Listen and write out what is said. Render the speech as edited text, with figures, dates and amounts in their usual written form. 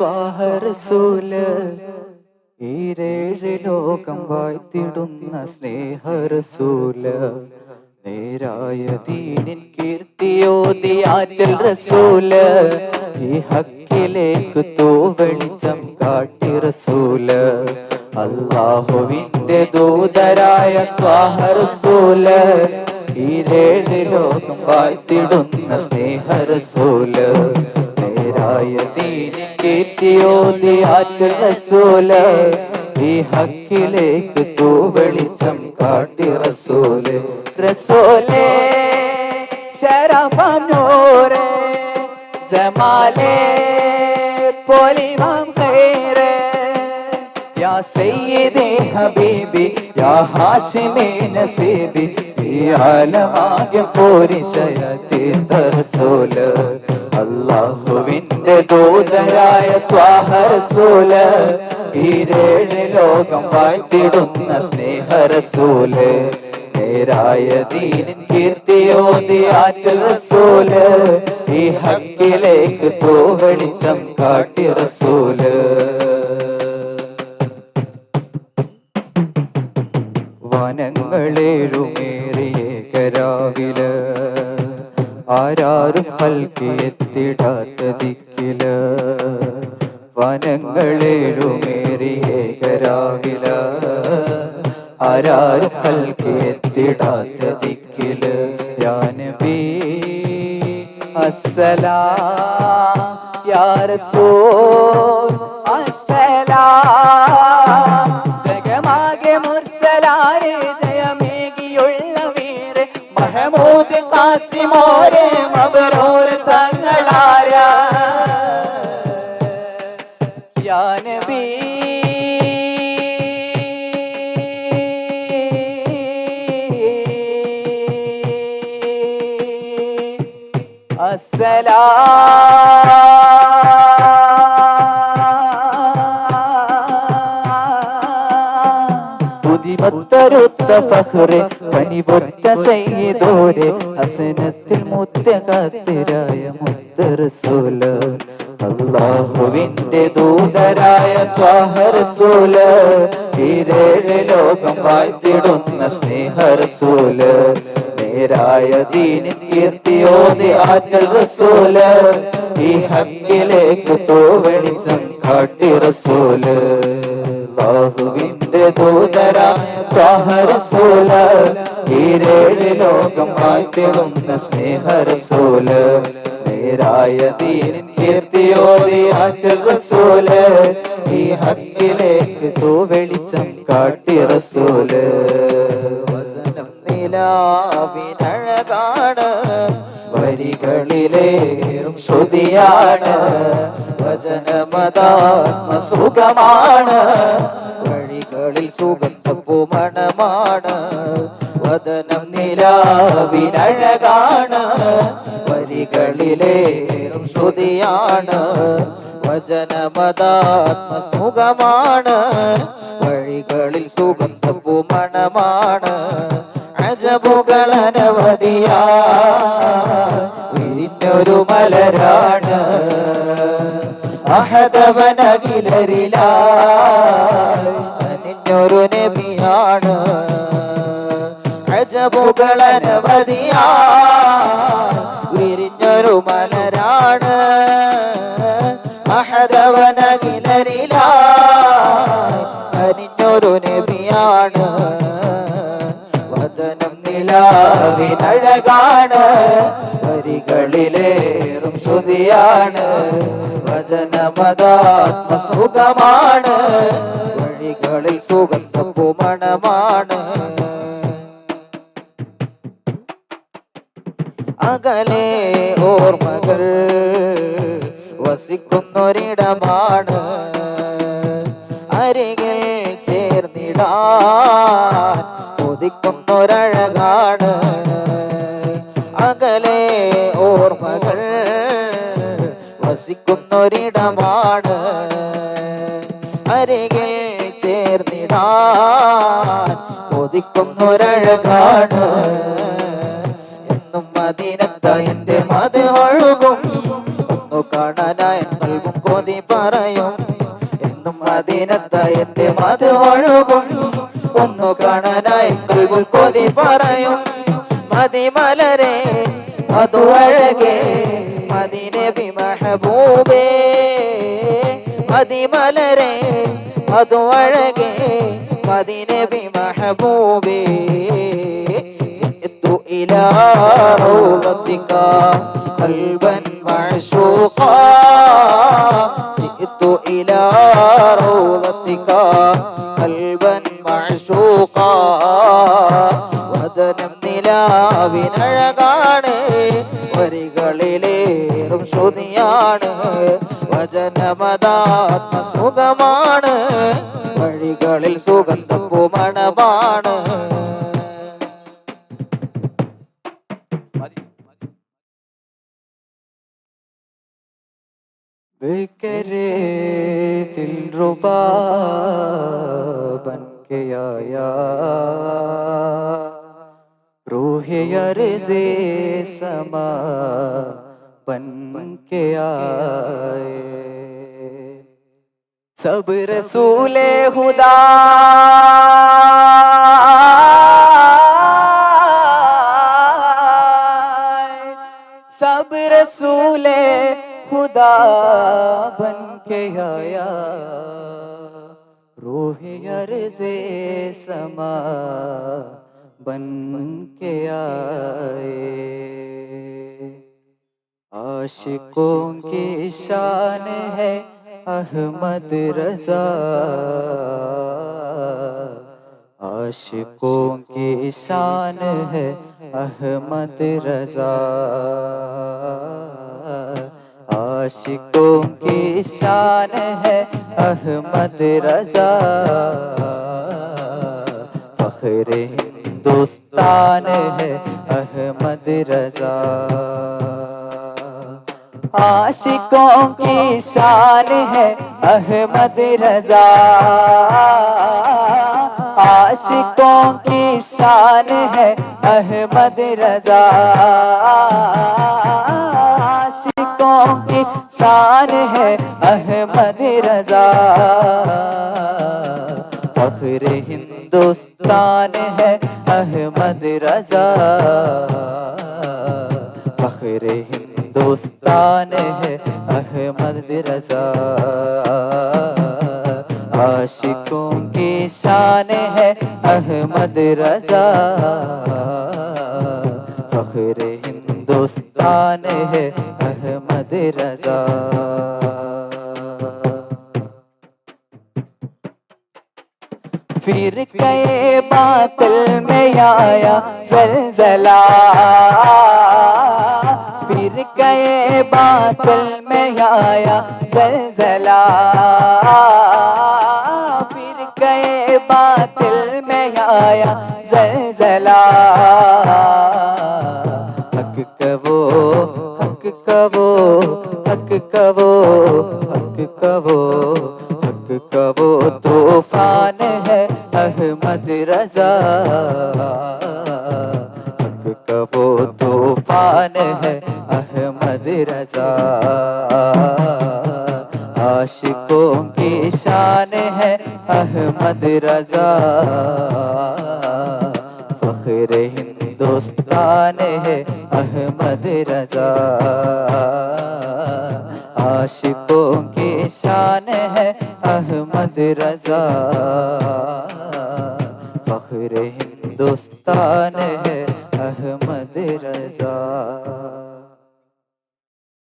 ത്വാഹ റസൂല് ഈരേഴ് ലോകം വാഴ്ത്തിടുന്ന സ്നേഹ റസൂല് നേരായ ദീനിൻ കീർത്തിയോതി ആറ്റൽ റസൂല് ഈ ഹക്കിലേക്ക് തൂവെളിച്ചം കാട്ടി റസൂല് അല്ലാഹുവിന്റെ ദൂതരായ ത്വാഹ റസൂല് ഈരേഴ് ലോകം വാഴ്ത്തിടുന്ന സ്നേഹ റസൂല് നേരായ ദീനിൻ കീർത്തിയോതി ആറ്റൽ റസൂല് ഈ ഹക്കിലേക്ക് തൂവെളിച്ചം കാട്ടി റസൂല് റസൂലേ ശരഫം നൂറേ ജമാലേ പൊലിമം ഖൈറേ യാ സയ്യിദി ഹബീബി യാ ഹാശിമി നസീബി ഈ ആലമാകെ പോരിശയതീർത്ത റസൂല് അല്ലാഹുവിന്റെ ദൂതരായ ത്വാഹ റസൂല് ഈരേഴ് ലോകം വാഴ്ത്തിടുന്ന സ്നേഹ റസൂല് നേരായ ദീനിൻ കീർത്തിയോതി ആറ്റൽ റസൂല് ഈ ഹക്കിലേക്ക് തൂവെളിച്ചം കാട്ടി റസൂല് വനങ്ങളേഴുമേറിയ കരാവില് ആരാരും ഹൽക്കിയെത്തിടാത്ത ദിക്കില് വനങ്ങളേഴുമേറിയ കരാവില് ആരാരും ഹൽക്കിയെത്തിടാത്ത ദിക്കില് യാ നബി അസ്സലാം യാ റസൂൽ അസ്സലാം ജഗമാകെ മുർസലാരെ ജയമേകിയുള്ള വീര് മഹമൂദ് ഖാസിമോരെ മബ്റൂർ തങ്ങളാര യാ നബി പുതിമത്തരുത്ത ഫഖ്റെ പനിപൊറ്റ സയ്യിദോരെ ഹസനത്തിൽ മുത്തഖാത്തിരായ മുത്ത റസൂല് അല്ലാഹുവിന്റെ ദൂതരായ ത്വാഹ റസൂല് ഈരേഴ് ലോകം വാഴ്ത്തിടുന്ന സ്നേഹ റസൂല് നേരായ ദീനിൻ കീർത്തിയോതി ആറ്റൽ റസൂല് ഈ ഹക്കിലേക്ക് തൂവെളിച്ചം കാട്ടി റസൂല് അല്ലാഹുവിന്റെ ദൂതരായ ത്വാഹ റസൂല് ഈരേഴ് ലോകം വാഴ്ത്തിടുന്ന സ്നേഹ റസൂല് നേരായ ദീനിൻ കീർത്തിയോതി ആറ്റൽ റസൂല് ഈ ഹക്കിലേക്ക് തൂവെളിച്ചം കാട്ടി റസൂല് നിലാവിനഴകാണ് വരികളിലേറും ശ്രുതിയാണ് വചനമതാത്മസുഖമാണ് വഴികളിൽ സുഗന്ധപ്പൂമണമാണ് വദനം നിലാവിനഴകാണ് വരികളിലേറും ശ്രുതിയാണ് വചനമതാത്മസുഖമാണ് വഴികളിൽ സുഗന്ധപ്പൂമണമാണ് അജബുകളനവധിയാ വിരിഞ്ഞൊരു മലരാണ് അഹദവനകിലരിലൊരു നബിയാണ് അജബുകളനവധിയാ വിരിഞ്ഞൊരു മലരാണ് അഹദവനകിലരിലൊരു നബിയാണ് വദനം നിലാവിനഴകാണ് വരികളിലേറും ശ്രുതിയാണ് വചനമതാത്മസുഖമാണ് വഴികളിൽ സുഗന്ധപ്പൂമണമാണ് അകലെ ഓർമ്മകൾ വസിക്കുന്നൊരിടമാണ് അരികിൽ ചേർന്നിടാൻ കൊതിക്കുന്നൊരഴകാണ് അകലെ ഓർമ്മകൾ വസിക്കുന്നൊരിടമാണ് അരികിൽ ചേർന്നിടാൻ കൊതിക്കുന്നൊരഴകാണ് എന്നും മദീനത്ത എന്റെ മത് ഒഴുകും ഒന്നു കാണാനായി കൽബും കൊതി പറയും എന്നും മദീനത്ത് എന്റെ മത് ഒഴുകും ഒന്നു കാണാനായി കൽബും കൊതി പറയും മതിമലരെ മധുവഴകേ മദീനബി മെഹബൂബേ മതിമലരെ മധുവഴകേ മദീനബി മെഹബൂബേ ജിئtu ഇലാ റൗളതിക ഖൽബൻ മഅശൂഖാ ജിئtu ഇലാ റൗളതിക ഖൽബൻ മഅശൂഖാ വദനം നിലാവിനഴകാണ് വരികളിലേറും ശ്രുതിയാണ് വചനമതാത്മ സുഖമാണ് വഴികളിൽ സുഗന്ധപ്പൂ മണമാണ് बेकरे दिलरुबा बन के आया रूहे अर्ज़े समा बन के आए सब रसूले खुदा सब रसूले खुदा बन के आया रूहे अर्ज़े समा बन के आए आशिकों की शान है अहमद रज़ा आशिकों की शान है अहमद रज़ा आशिकों की शान है अहमद रज़ा फ़ख्र हिंदुस्तान है अहमद रज़ा आशिकों की शान है अहमद रज़ा आशिकों की शान है अहमद रज़ा आशिकों की शान है अहमद रज़ा फ़ख्र हिंदुस्तान है अहमद रज़ा फ़ख्र हिंदुस्तान है अहमद रज़ा आशिकों की शान है अहमद रज़ा फ़ख्र हिंदुस्तान है अहमद रज़ा फिर कए बातिल में आया ज़लज़ला फिर कए बातिल में आया ज़लज़ला फिर कए बातिल में आया ज़लज़ला हक कवो हक कवो हक कवो हक कवो हक कवो तूफान है अहमद रज़ा हक कवो तूफान है अहमद रज़ा आशिकों की शान है अहमद रज़ा फ़ख्र हिंदुस्तान है अहमद रज़ा आशिकों की शान है अहमद रज़ा फ़ख्र हिंदुस्तान है अहमद रज़ा